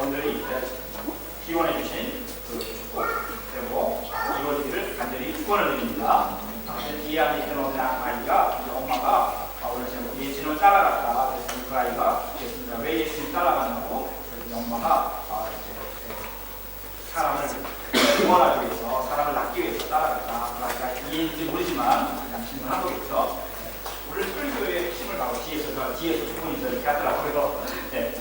여러분들이 기원해 주신 그 축복 그리고 이루어지기를 간절히 축원을 드립니다. 뒤에 안에 있는 어느 아이가 엄마가 오늘 제가 예수님을 따라갔다. 그래서 그 아이가 예수님을 왜 예수님 따라가냐고 엄마가 사람을 구원하기 위해서, 사람을 낳기 위해서 따라갔다. 그 아이가 이해인지 모르지만 그냥 질문한 거겠죠. 우리 설교의 핵심을 가고 뒤에서 부분이 이렇게 하더라고요. 네.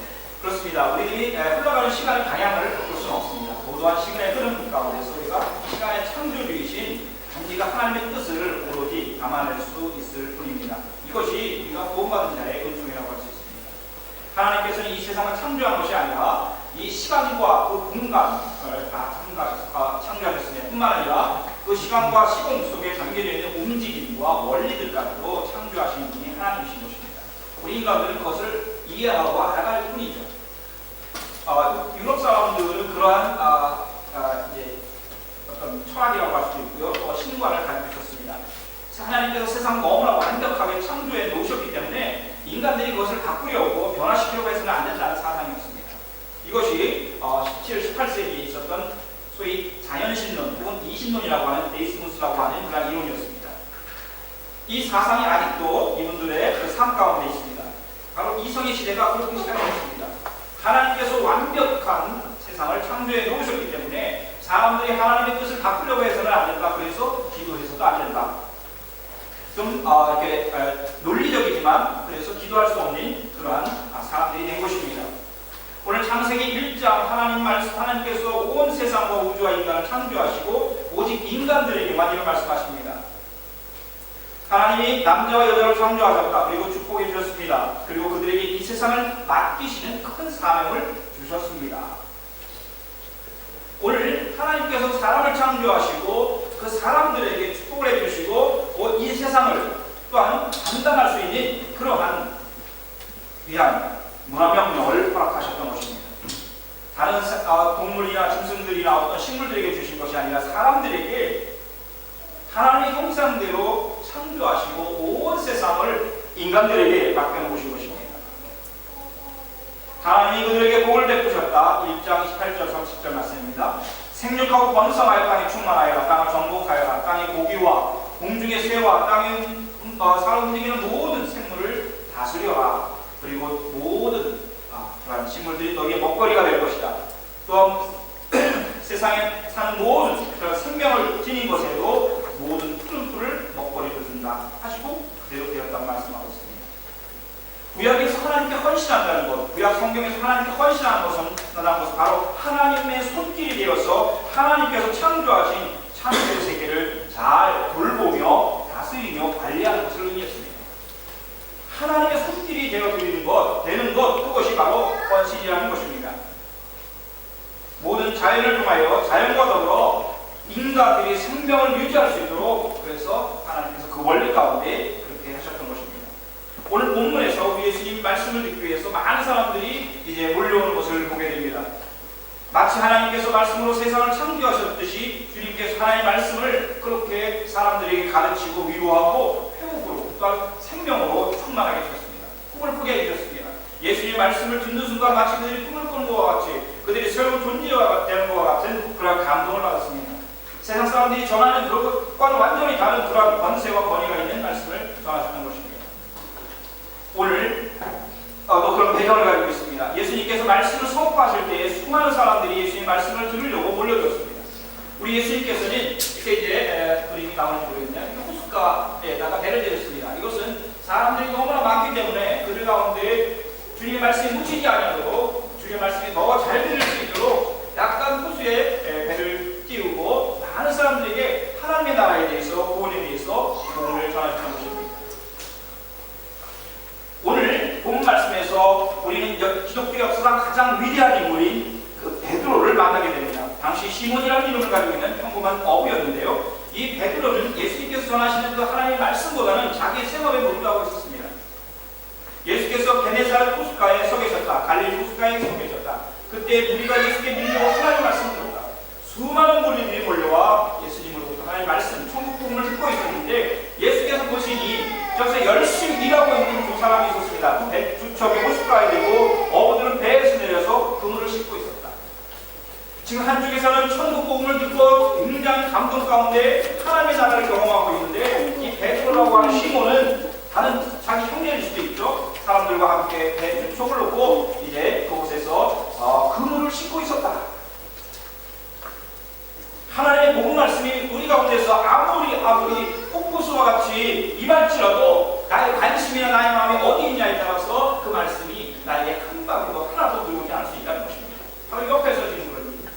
그렇습니다. 우리들이 흘러가는 시간의 방향을 바꿀 수는 없습니다. 고도한 시간의 흐름 가운데서 우리가 시간의 창조주이신 단지가 하나님의 뜻을 오로지 담아낼 수 있을 뿐입니다. 이것이 우리가 구원받은 자의 은총이라고 할 수 있습니다. 하나님께서는 이 세상을 창조한 것이 아니라 이 시간과 그 공간을 다 창조하셨으며 뿐만 아니라 그 시간과 시공 속에 담겨져 있는 움직임과 원리들까지도 창조하신 분이 하나님이신 것입니다. 우리 인간들은 그것을 이해하고 알아갈 뿐이죠. 유럽 사람들은 그러한 어떤 철학이라고 할 수도 있고요. 또 신관을 가지고 있었습니다. 하나님께서 세상을 너무나 완벽하게 창조해 놓으셨기 때문에 인간들이 그것을 바꾸려고 변화시키려고 해서는 안 된다는 사상이었습니다. 이것이 17, 18세기에 있었던 소위 자연신론 혹은 이신론이라고 하는 데이스무스라고 하는 그런 이론이었습니다. 이 사상이 아직도 이분들의 그 삶 가운데 있습니다. 바로 이성의 시대가 그렇게 시작했습니다. 하나님께서 완벽한 세상을 창조해 놓으셨기 때문에 사람들이 하나님의 뜻을 바꾸려고 해서는 안 된다. 그래서 기도해서도 안 된다. 좀 이렇게 논리적이지만 그래서 기도할 수 없는 그러한 사람들이 된 것입니다. 오늘 창세기 1장 하나님께서 온 세상과 우주와 인간을 창조하시고 오직 인간들에게만 이런 말씀하십니다. 하나님이 남자와 여자를 창조하셨다. 그리고 축복해 주셨습니다. 그리고 그들에게 이 세상을 맡기시는 큰 사명을 주셨습니다. 오늘 하나님께서 사람을 창조하시고 그 사람들에게 축복을 해주시고 이 세상을 또한 감당할 수 있는 그러한 위한 문화명령을 허락하셨던 것입니다. 다른 동물이나 짐승들이나 어떤 식물들에게 주신 것이 아니라 사람들에게 하나님의 형상대로 창조하시고 온 세상을 인간들에게 맡겨놓으신 것입니다. 하나님이 그들에게 복을 베푸셨다. 1장 28절 30절 말씀입니다. 생육하고 번성하여 땅에 충만하여라. 땅을 정복하여라. 땅의 고기와 공중의 새와 땅에 살아 움직이는 모든 생물을 다스려라. 그리고 모든 그러한 식물들이 너희의 먹거리가 될 것이다. 또한 세상에 사는 모든 그런 생명을 지닌 것에도 모든 푸른 풀을 먹거리로 준다 하시고 그대로 되었다고 말씀하고 있습니다. 구약에서 하나님께 헌신한다는 것, 구약 성경에서 하나님께 헌신하는 것은 바로 하나님의 손길이 되어서 하나님께서 창조하신 창조의 세계를 잘 돌보며 다스리며 관리하는 것을 의미했습니다. 하나님의 손길이 되는 것, 그것이 바로 헌신이라는 것입니다. 모든 자연을 통하여 자연과 더불어 인간들이 생명을 유지할 수 있도록 그래서 하나님께서 그 원리 가운데 그렇게 하셨던 것입니다. 오늘 본문에서 우리 예수님 말씀을 듣기 위해서 많은 사람들이 이제 몰려오는 것을 보게 됩니다. 마치 하나님께서 말씀으로 세상을 창조하셨듯이 주님께서 하나님의 말씀을 그렇게 사람들에게 가르치고 위로하고 회복으로 또한 생명으로 충만하게 하셨습니다. 꿈을 꾸게 해주셨습니다. 예수님의 말씀을 듣는 순간 마치 그들이 꿈을 꾸는 것과 같이 그들이 새로운 존재가 되는 것과 같은 그런 감동을 받았습니다. 세상 사람들이 전하는 그것과는 완전히 다른 그런 권세와 권위가 있는 말씀을 전하셨던 것입니다. 오늘 또 그런 배경을 가지고 있습니다. 예수님께서 말씀을 선포하실 때에 수많은 사람들이 예수님 말씀을 들으려고 몰려들었습니다. 우리 예수님께서는 이제 그림이 나오는지 모르겠네요. 호숫가에다가 배를 내렸습니다. 이것은 사람들이 너무나 많기 때문에 그들 가운데 주님의 말씀이 묻히지 않아도 주님의 말씀이 더 잘 들릴 수 있도록 약간 호수에 배를 띄우고 많은 사람들에게 하나님의 나라에 대해서 구원에 대해서 복음을 전하셨던 것입니다. 오늘 본 말씀에서 우리는 기독교 역사상 가장 위대한 인물인 그 베드로를 만나게 됩니다. 당시 시몬이라는 이름을 가지고 있는 평범한 어부였는데요. 이 베드로는 예수님께서 전하시는 그 하나님의 말씀보다는 자기의 생업에 몰두하고 있었습니다. 예수께서 게네사렛 호숫가에 서 계셨다. 갈릴리 호숫가에 서 계셨다. 그때 무리가 예수께 밀려와 하나님의 말씀을 들었다. 수많은 무리들이 몰려와 예수님으로부터 하나님의 말씀, 천국 복음을 듣고 있었는데 예수께서 보시니 저기서 열심히 일하고 있는 두 사람이 있었습니다. 두 척이 호숫가에 대고 어부들은 배에서 내려서 그물을 싣고 있었다. 지금 한쪽에서는 천국 복음을 듣고 굉장히 감동 가운데 하나님의 나라를 경험하고 있는데, 이 베드로라고 하는 시몬은 다른 자기 형제일 수도 있죠. 사람들과 함께 배에 촉을 놓고 이제 그곳에서 그물을 싣고 있었다. 하나님의 복음 말씀이 우리 가운데서 아무리 폭포수와 같이 임할지라도 나의 관심이나 나의 마음이 어디 있냐에 따라서 그 말씀이 나에게 한 방울도 하나도 들어오지 않을 수 있다는 것입니다. 바로 옆에서 지금 그럽니다.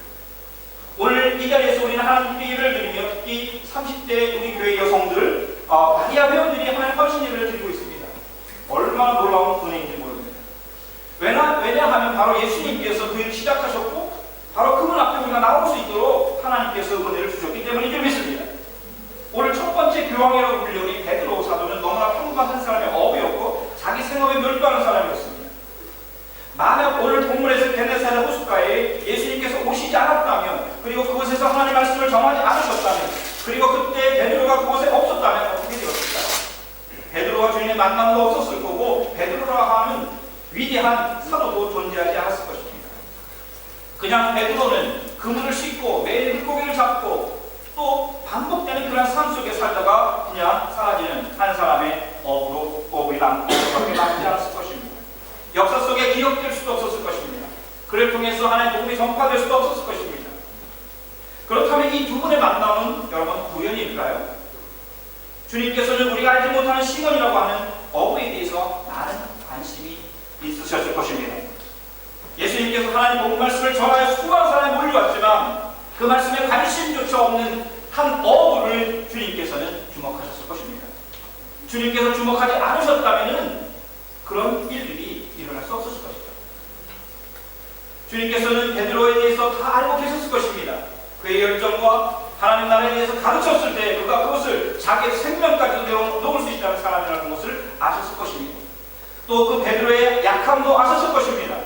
오늘 이 자리에서 우리는 하나님께 예배를 드리며 특히 30대 우리 교회 여성들 마리아 회원들이 하나님 헌신 예배를 드리고 있습니다. 얼마나 놀라운 은혜인지 모릅니다. 왜냐하면 바로 예수님께서 그 일을 시작하셨고 바로 그분 앞에 우리가 나올 수 있도록 하나님께서 은혜를 주셨기 때문이죠. 믿습니다. 오늘 첫 번째 교황이라고 불리우는 베드로 사도는 너무나 평범한 한 사람의 어부였고 자기 생업에 몰두하는 사람이었습니다. 만약 오늘 본문에서 게네사렛 호숫가에 예수님께서 오시지 않았다면, 그리고 그곳에서 하나님의 말씀을 전하지 않으셨다면, 그리고 그때 베드로가 그곳에 없었다면 어떻게 되었을까요? 베드로와 주님의 만남도 없었을 거고 베드로라 하는 위대한 사도도 존재하지 않았을 것입니다. 그냥 베드로는 그물을 싣고 매일 물고기를 잡고 또 반복되는 그런 삶 속에 살다가 그냥 사라지는 한 사람의 어부의 남밖에 남지 않았을 것입니다. 역사 속에 기억될 수도 없었을 것입니다. 그를 통해서 하나님의 복음이 전파될 수도 없었을 것입니다. 그렇다면 이 두 분의 만남은 여러분 우연일까요? 주님께서는 우리가 알지 못하는 시몬이라고 하는 어부에 대해서 많은 관심이 있으셨을 것입니다. 예수님께서 하나님 복음 말씀을 전하여 수많은 사람이 몰려왔지만 그 말씀에 관심조차 없는 한 어부를 주님께서는 주목하셨을 것입니다. 주님께서 주목하지 않으셨다면 그런 일들이 일어날 수 없었을 것이죠. 주님께서는 베드로에 대해서 다 알고 계셨을 것입니다. 그의 열정과 하나님 나라에 대해서 가르쳤을 때 그가 그것을 자기의 생명까지도 놓을 수 있다는 사람이라는 것을 아셨을 것입니다. 또 그 베드로의 약함도 아셨을 것입니다.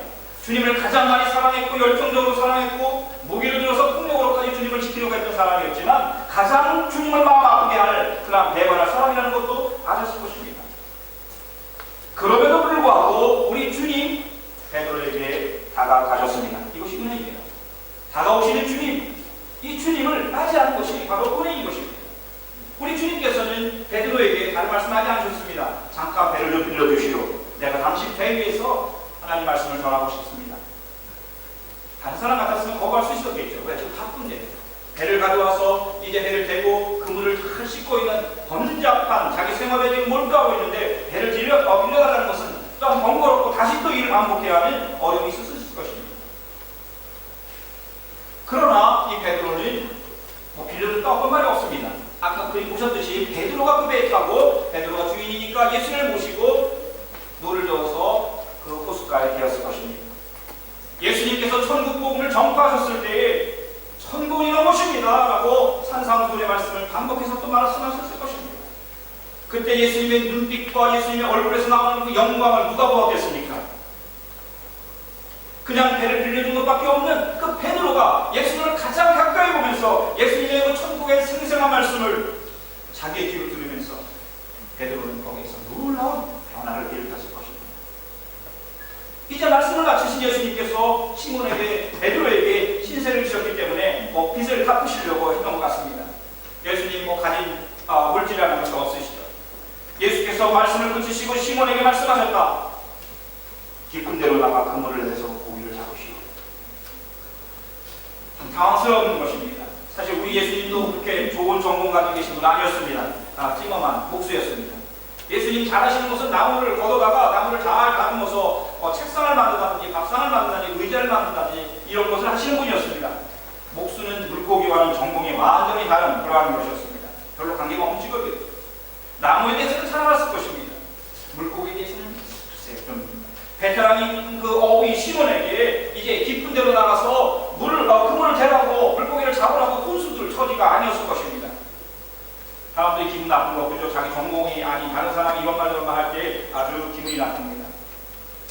주님을 가장 많이 사랑했고 열정적으로 사랑했고 무기를 들어서 폭력으로까지 주님을 지키려고 했던 사람이었지만 가장 주님을 마음 아프게 할 그런 배반할 사람이라는 것도 아셨을 것입니다. 그럼에도 불구하고 우리 주님 베드로에게 다가가셨습니다. 이것이 은혜입니다. 다가오시는 주님, 이 주님을 맞이하는 것이 바로 은혜인 것입니다. 우리 주님께서는 베드로에게 다른 말씀하지 않으셨습니다. 잠깐 배를 좀 빌려주시오. 내가 당신 배 위에서 하나님 말씀을 전하고 싶습니다. 다른 사람 같았으면 거부할 수 있었겠죠. 왜? 지금 바쁜데. 배를 가져와서 이제 배를 대고 그물을 잘 싣고 있는 번잡한 자기 생활에 지금 몰두하고 있는데 배를 빌려달라는 것은 또한 번거롭고 다시 또 일을 반복해야 하는 어려움이 있었을 것입니다. 그러나 이 베드로는 빌려줬다 어떤 말이 없습니다. 아까 보셨듯이 베드로가 그 배에 타고 베드로가 주인이니까 예수를 모시고 노를 저어서 그 호숫가에 되었을 것입니다. 예수님께서 천국 복음을 전파하셨을 때에 천국이 이것입니다 라고 산상수훈의 말씀을 반복해서 또 말씀하셨을 것입니다. 그때 예수님의 눈빛과 예수님의 얼굴에서 나오는 그 영광을 누가 보았겠습니까? 그냥 배를 빌려준 것밖에 없는 그 베드로가 예수님을 가장 가까이 보면서 예수님의 그 천국의 생생한 말씀을 자기의 귀로 들으면서 베드로는 거기에서 놀라운 변화를 일으켰을 것입니다. 이제 말씀을 마치신 예수님께서 시몬에게 베드로에게 신세를 주셨기 때문에 빚을 갚으시려고 했던 것 같습니다. 예수님 가진 물질이라는 것이 없으시죠. 예수께서 말씀을 그치시고 시몬에게 말씀하셨다. 깊은 데로 나가 그물을 내서 고기를 잡으시오. 좀 당황스러운 것입니다. 사실 우리 예수님도 그렇게 좋은 전공 가지고 계신 분 아니었습니다. 찜엄한 목수였습니다. 예수님 잘하시는 것은 나무를 걷어다가 나무를 잘 다듬어서 책상을 만든다든지 밥상을 만든다든지 의자를 만든다든지 이런 것을 하시는 분이었습니다. 목수는 물고기와는 전공이 완전히 다른 그러한 것이었습니다. 별로 관계가 없는 직업이었어요. 나무에 대해서는 잘 알았을 것입니다. 물고기에 대해서는 글쎄 좀 베테랑인 그 어부인 시몬에게 이제 깊은 데로 나가서 그물을 대라고 물고기를 잡으라고 훈수들 처지가 아니었을 것입니다. 사람들이 기분 나쁜 거 그죠? 자기 전공이 아닌 다른 사람이 이런 말 저런 말 할 때 아주 기분이 나쁩니다.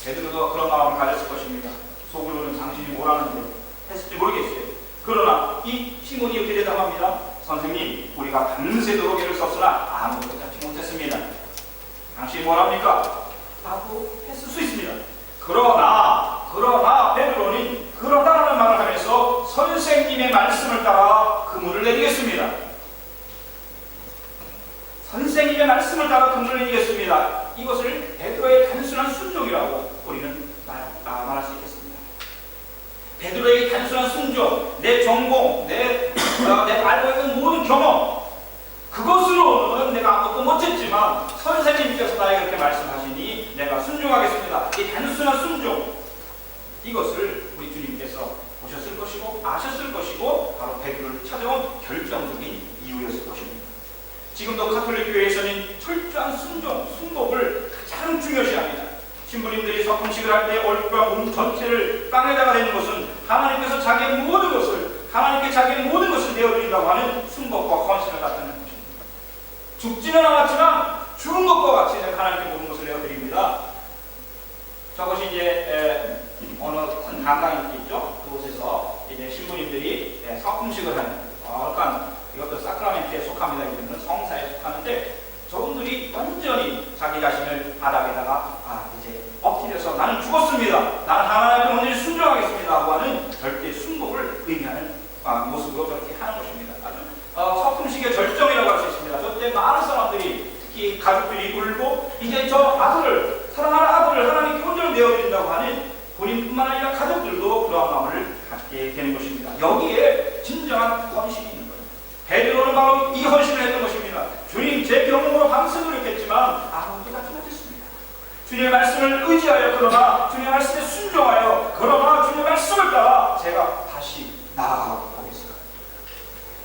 베드로도 그런 마음을 가졌을 것입니다. 속으로는 당신이 뭐라는지 했을지 모르겠어요. 그러나 이 시몬이 이렇게 대답합니다. 선생님, 우리가 밤새도록 애를 썼으나 아무것도 잡지 못했습니다. 당신이 뭐랍니까? 라고 했을 수 있습니다. 그러나 베드로는 그러다라는 말을 하면서 선생 순종, 내 전공, 내가 알고 있는 모든 경험, 그것으로는 내가 아무것도 못했지만 선생님께서 나에게 그렇게 말씀하시니 내가 순종하겠습니다. 이 단순한 순종, 이것을 우리 주님께서 보셨을 것이고 아셨을 것이고 바로 베드로를 찾아온 결정적인 이유였을 것입니다. 지금도 가톨릭 교회에서는 철저한 순종, 순복을 가장 중요시합니다. 신부님들이 석품식을 할 때 얼굴과 몸 전체를 땅에다가 대는 것은 하나님께서 자기의 모든 것을, 하나님께 자기의 모든 것을 내어드린다고 하는 순복과 헌신을 나타내는 것입니다. 죽지는 않았지만 죽은 것과 같이 하나님께 모든 것을 내어드립니다. 저것이 이제 어느 큰 강당이 있죠. 그곳에서 이제 신부님들이 석품식을 하는, 이것도 사크라멘트에 속합니다. 이거는 성사에 속하는데, 저분들이 완전히 자기 자신을 바닥에다가 이제 엎드려서 나는 죽었습니다, 나는 하나님께 온전히 순종하겠습니다 하고 하는 절대 순복을 의미하는 모습으로 저렇게 하는 것입니다. 아주 석품식의 절정이라고 할 수 있습니다. 저때 많은 사람들이, 특히 가족들이 울고 이제 저 아들을, 사랑하는 아들을 하나님께 온전히 내어드린다고 하는 본인뿐만 아니라 가족들도 그러한 마음을 갖게 되는 것입니다. 여기에 진정한 헌신이 있는 거예요. 베드로는 바로 이 헌신을 했던 것입니다. 주님, 제 경험으로 밤새 노력했지만 아무것도 갖지 못했습니다. 주님의 말씀을 의지하여, 그러나 주님의 말씀에 순종하여, 그러나 주님의 말씀을 따라 제가 다시 나아가고 보겠습니다.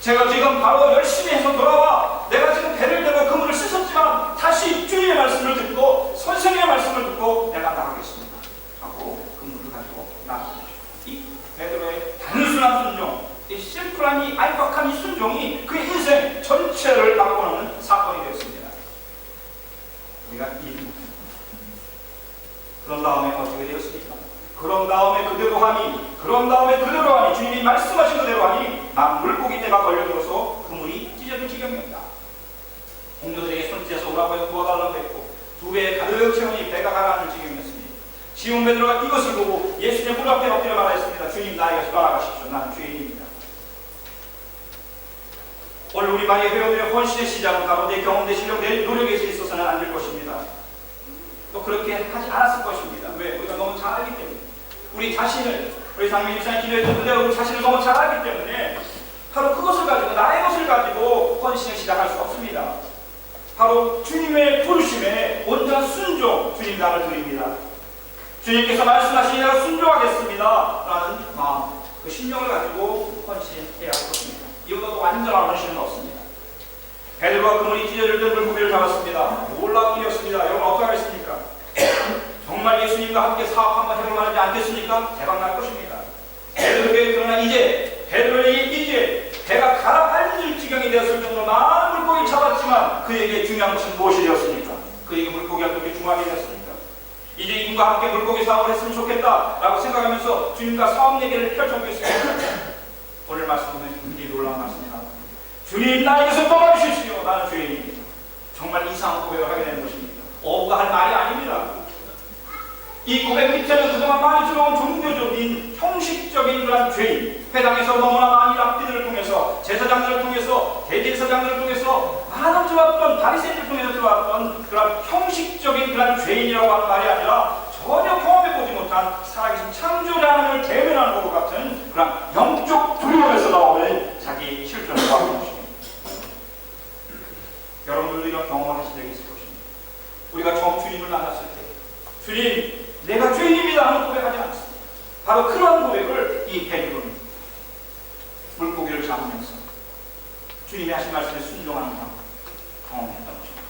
제가 지금 바로 열심히 해서 돌아와 내가 지금 배를 대고 그물을 씻었지만 다시 주님의 말씀을 듣고 선생님의 말씀을 듣고 내가 나가겠습니다 하고 그물을 가지고 나갑니다. 이 베드로의 단순한 순종, 이 심플한, 이 알박한 이 순종이 그의 인생 전체를 바꿔놓는 사건이 되었습니다. 우리가 이해를 못합니다. 그런 다음에 어떻게 되었습니까? 그런 다음에 그대로 하니 주님이 말씀하신 그대로 하니 막 물고기 떼가 걸려들어서 그물이 찢어진 지경입니다. 공도들에게 손짓해서 오라고 해서 구워달라고 했고, 두 배에 가득 채우니 배가 가라앉을 지경이었습니다. 시몬 베드로가 이것을 보고 예수님의 물 앞에 엎드려 말하였습니다. 주님, 나에게서 떠나가십시오. 나는 죄인입니다. 오늘 우리 많이 회원들의 헌신의 시작은 바로 내 경험, 내 실력, 내 노력에서 있어서는 안 될 것입니다. 또 그렇게 하지 않았을 것입니다. 왜? 우리가 너무 잘 알기 때문에. 우리 자신을, 우리 장미 집사님 기도했던 그대로 우리 자신을 너무 잘 알기 때문에 바로 그것을 가지고, 나의 것을 가지고 헌신을 시작할 수 없습니다. 바로 주님의 부르심에 온전한 순종, 주님 나를 드립니다. 주님께서 말씀하시니 내가 순종하겠습니다 라는 마음, 그 신령을 가지고 헌신해야 할 것입니다. 이보다도 완전한 헌신은 없습니다. 베드로가 그물이 찢어질 때 물고기를 잡았습니다. 놀라운 일이었습니다. 여러분 어떻게 하겠습니까? 정말 예수님과 함께 사업 한번 해볼 만하지 않겠습니까? 대박 날 것입니다. 베드로에게, 그러나 베드로에게 이제 배가 가라앉을 지경이 되었을 정도로 많은 물고기를 잡았지만 그에게 중요한 것은 무엇이 되었습니까? 그에게 물고기가 그렇게 중요하게 되었습니까? 이제 이분과 함께 물고기 사업을 했으면 좋겠다라고 생각하면서 주님과 사업 얘기를 펼쳐보겠습니다. 오늘 말씀 보면 굉장히 놀라운 말씀입니다. 주님, 나에게서 떠나주십시오. 나는 죄인입니다. 정말 이상한 고백을 하게 되는 것입니다. 어부가 할 말이 아닙니다. 이 고백 밑에는 그동안 많이 들어온 종교적인, 형식적인 그런 죄인, 회당에서 너무나 많은 랍비들을 통해서, 제사장들을 통해서, 대제사장들을 통해서, 많은 들어왔던, 바리새인들을 통해서 들어왔던 그런 형식적인 그런 죄인이라고 하는 말이 아니라 전혀 경험해보지 못한 살아계신 창조자 하나님을 대면하는 것과 같은 그런 영적 두려움에서 나오는 자기 실존을 구하는 것입니다. 여러분들도 이런 경험을 하신 적이 있을 것입니다. 우리가 처음 주님을 만났을 때, 주님, 내가 죄인입니다 하는 고백하지 않습니다. 바로 그러한 고백을 이 베드로는 물고기를 잡으면서 주님이 하신 말씀에 순종하는 경험했던 것입니다.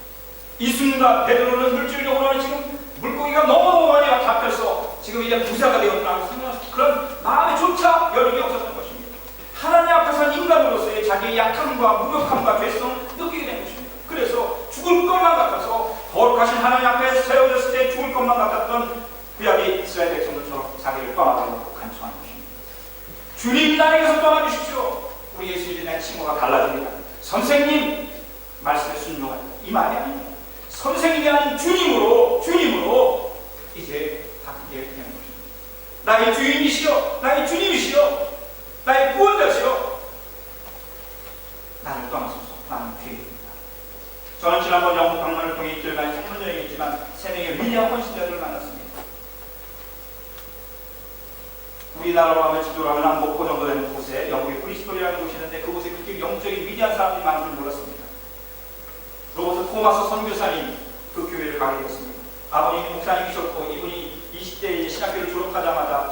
이 순간 베드로는 물질적으로는 지금 물고기가 너무너무 많이 잡혀서 지금 이제 부자가 되었다고 생각하는 그런 마음에조차 여력이 없었던 것입니다. 하나님 앞에서 인간으로서의 자기의 약함과 무력함과 죄성을 느끼게 된 것입니다. 그래서 죽을 것만 같아서, 거룩하신 하나님 앞에 세워졌을 때 죽을 것만 같았던 구약의 이스라엘 백성들처럼 자기를 떠나달라고 간청하는 것입니다. 주님, 나에게서 떠나주십시오. 우리 예수님의 칭호가 달라집니다. 선생님, 말씀에 순종하는 이 말이 아닙니다. 선생님이 아닌 주님으로 이제 바뀌게 되는 것입니다. 나의 주인이시여, 나의 주님이시여, 나의 구원자시여, 나를 떠나소서. 나는 죄인입니다. 저는 지난번 영국 방문을 통해 이틀간 창문여행에 있지만 3명의 위대한 헌신자들을 만났습니다. 우리나라로 하면 지도로 하면 한 목포 정도 되는 곳에 영국의 브리스톨이라는 곳이 있는데 그곳에 그렇게 영적인 위대한 사람들이 많은 줄 몰랐습니다. 로버트 토마스 선교사님 그 교회를 가게 되었습니다. 아버님이 목사님이셨고 이분이 20대에 이제 신학교를 졸업하자마자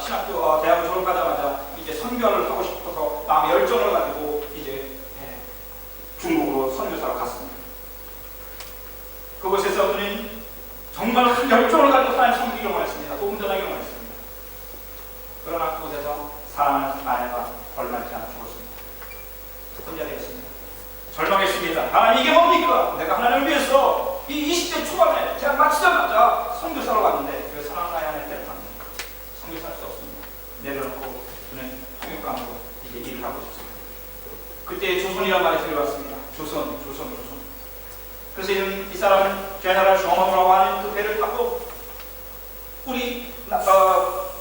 대학을 졸업하자마자 이제 선교를 하고 싶어서 마음의 열정을 가지고 이제 중국으로 선교사로 갔습니다. 그곳에서 그는 정말 열정을 가지고 하나님 섬기기를 원했습니다. 복음 전하기를 원했습니다. 그러나 그곳에서 사랑하는 아내가 얼마 있지 않아 죽었습니다. 혼자 되었습니다. 절망했습니다. 하나님 이게 뭡니까? 내가 하나님을 위해서 이 20대 초반에 제가 마치자마자 선교사로 갔는데 그 사랑하는 아내를 데려갑니다. 선교사할 수 없습니다. 내려놓고 그는 통역관으로 이제 일을 하고 있었습니다. 그때 조선이라는 말이 들어왔습니다. 조선. 그래서 이 사람은 제너럴 정원이라고 하는 그 배를 타고 우리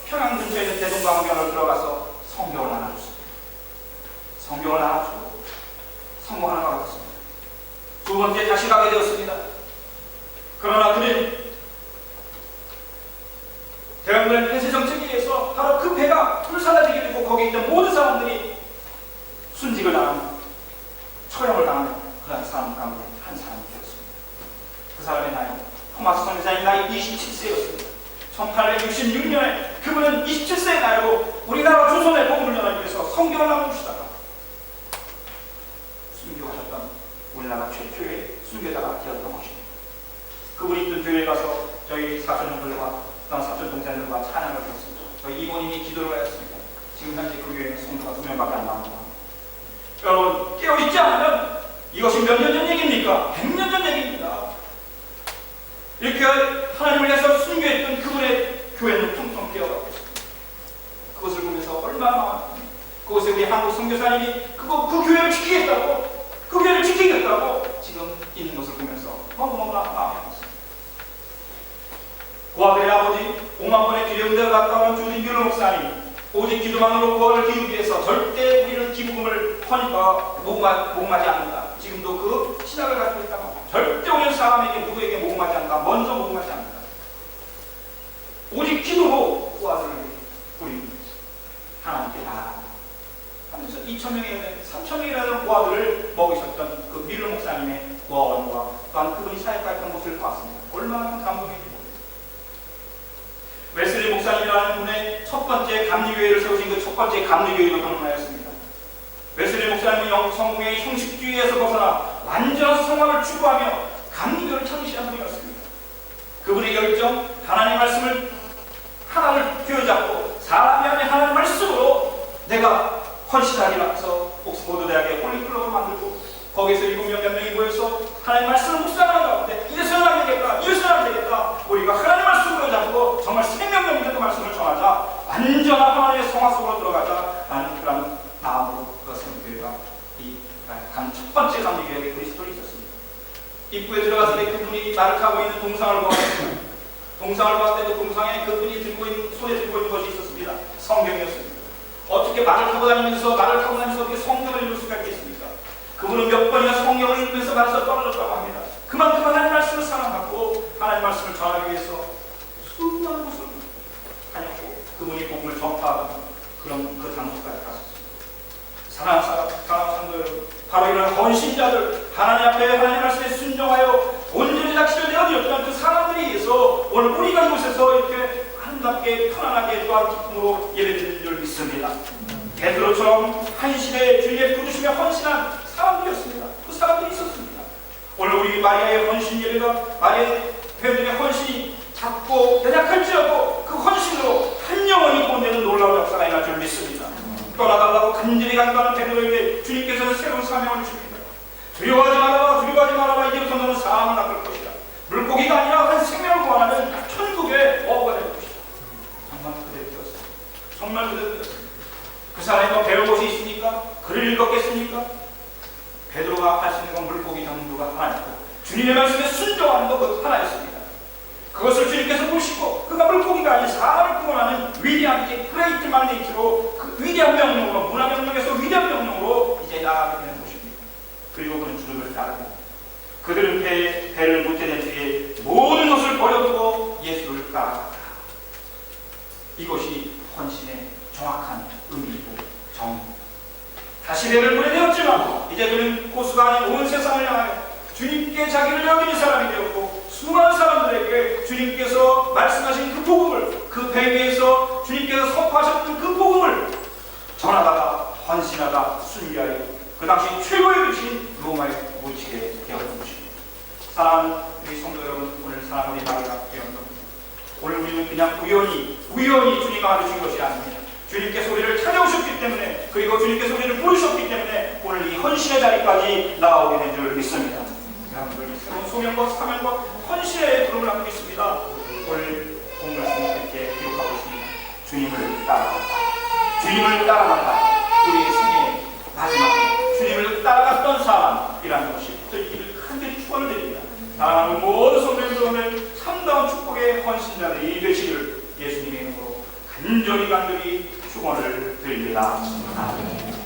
평양 근처에 있는 대동강변으로 들어가서 성경을 나눠줬습니다. 성경을 나눠주고 성공하는 것 같았습니다. 두 번째 다시 가게 되었습니다. 그러나 그는 대한민국의 폐쇄 정책에 의해서 바로 그 배가 불살라지게 되고 거기에 있던 모든 사람들이 순직을 당하는 처형을 당하는 그런 사람 가운데 한 사람이 되었습니다. 그 사람의 나이 토마스 선교사님 나이 27세였습니다. 1866년에 그분은 27세의 나이로 우리나라 조선의 복음을 전하기 위해서 성경을 나누시다가 순교하셨던 우리나라 최초의 순교자가 되었던 것입니다. 그분이 있던 교회에 가서 저희 사촌형들과 사촌 동생들과 찬양을 드렸습니다. 저희 이모님이 기도를 하였습니다. 지금 현재 그 교회는 성도가 2명밖에 안 나옵니다. 여러분 깨어있지 않으면 이것이 몇 년 전 얘기입니까? 100년 전 얘기입니다. 이렇게 하나님을 위해서 순교했던 그분의 교회는 텅텅 비어가고 있습니다. 그것을 보면서 얼마나 마음이 그곳에 우리 한국 선교사님이 그 교회를 지키겠다고 그 교회를 지키겠다고 지금 있는 것을 보면서 너무너무나 마음이 아팠습니다. 고아들의 아버지 5만 번의 기름대가 가까운 주디 뮬러 목사님 오직 기도만으로 구원을 기우기 위해서 절대 우리는 기부금을 모금하지 않는다. 지금도 그 신학을 가지고 있다고 합니다. 절대 우리는 사람에게 누구에게 모금하지 않는다. 먼저 모금하지 않는다. 오직 기도로 구아들을 우리 하나님께 다 하면서 2,000명이라는 3,000명이라는 고아들을 먹이셨던 그 뮬러 목사님의 고아원과 또한 그분이 사역했던 모습을 봤습니다. 얼마나 감동인지 모르겠습니다. 웨슬리 목사님이라는 분의 첫 번째 감리교회를 세우신 그 첫 번째 감리교회로 방문하였습니다. 웨슬리 목사님은 영국 성공의 형식주의에서 벗어나 완전한 성화를 추구하며 감리교를 창시한 분이었습니다. 그분의 열정, 하나님의 말씀을 하나를 쥐어잡고 사람이 아닌 하나님의 말씀으로 내가 헌신하리라서 옥스퍼드 대학의 홀리클럽을 만들고 거기서 7명 몇 명이 모여서 하나님의 말씀을 묵상하는 가운데 이래서는 안 되겠다, 이래서는 안 되겠다. 우리가 하나님의 말씀으로 잡고 정말 생명력 있는 그 말씀을 전하자, 완전한 하나님의 성화 속으로 들어가자 라는 그런 마음으로 그것은 교회가 첫 번째 감리교회의 그리스도로 있었습니다. 입구에 들어갔을 때 그분이 말을 타고 있는 동상을 보았습니다. 동상을 봤을 때 그 동상에 그분이 손에 들고 있는 것이 있었습니다. 성경이었습니다. 어떻게 말을 타고 다니면서 어떻게 성경을 읽을 수가 있겠습니까? 그분은 몇 번이나 성경을 읽으면서 말에서 떨어졌다고 합니다. 그만큼 하나님 말씀을 사랑하고 하나님 말씀을 전하기 위해서 수많은 곳을 다녔고 그분이 복음을 전파하던 그런 그 장소까지 갔었습니다. 사랑하는 성도 여러분, 바로 이런 헌신자들, 하나님 앞에 하나님 말씀에 순종하여 온전히 닥치를 내어드렸던 그 사람들에 의해서 오늘 우리가 이곳에서 이렇게 아름답게 편안하게 또한 기쁨으로 예배드리는 줄 믿습니다. 베드로처럼 한 시대에 주님의 부르심에 헌신한 사람들이었습니다. 그 사람들이 있었습니다. 오늘 우리 마리아의 헌신 예배가 마리아의 회원들의 헌신이 작고 연약할지라도 그 헌신으로 한 영혼이 구원되는 놀라운 역사가 일어날 줄 믿습니다. 떠나달라고 간절히 간구하는 베드로에게 주님께서는 새로운 사명을 주십니다. 두려워하지 말아라. 이제부터 너는 사망을 낚을 것이다. 물고기가 아니라 한 생명을 구원하는 천국의 어부가 될 것이다. 정말 그대로 되었습니다. 그 사람이 뭐 배울 곳이 있습니까? 글을 읽었겠습니까? 베드로가 할 수 있는 건 물고기 잡는 거가 하나였고 주님의 말씀에 순종하는 것 하나였습니다. 그것을 주님께서 보시고 그가 물고기가 아닌 사람을 구원하는 위대한 그레이트 만데이트로 그 위대한 명령으로 문화명령에서 위대한 명령으로 이제 나아가게 되는 것입니다. 그리고 그는 주님을 따르고 그들은 배를 못해낸 뒤에 모든 것을 버려두고 예수를 따라갔다. 이것이 헌신의 정확한 의미이고 정의입니다. 다시 배를 물에 되었지만 이제 그는 고수가 아닌 온 세상을 향하여 주님께 자기를 여기는 사람이 되었고, 수많은 사람들에게 주님께서 말씀하신 그 복음을, 그 배 위에서 주님께서 선포하셨던 그 복음을 전하다가 헌신하다 순교하여 그 당시 최고의 도시인 로마에 묻히게 되었던 것입니다. 사랑하는 우리 성도 여러분, 오늘 사랑하는 우리 마리아 여러분, 오늘 우리는 그냥 우연히 주님과 마주친 것이 아닙니다. 주님께서 우리를 찾아오셨기 때문에, 그리고 주님께서 우리를 부르셨기 때문에 오늘 이 헌신의 자리까지 나오게 된 줄 믿습니다. 여러분들, 새로운 소명과 사명과 헌신의 부름을 하고 있습니다. 오늘 본 말씀을 이렇게 기록하고 있습니다. 주님을 따라갔다. 주님을 따라갔다. 우리의 생애의 마지막 주님을 따라갔던 사람이라는 것이 붙어있기를 간절히 축원을 드립니다. 사랑하는 모든 성도님들, 오늘 참다운 축복의 헌신자들이 되시기를 예수님의 이름으로 간절히 축원을 드립니다. 아멘.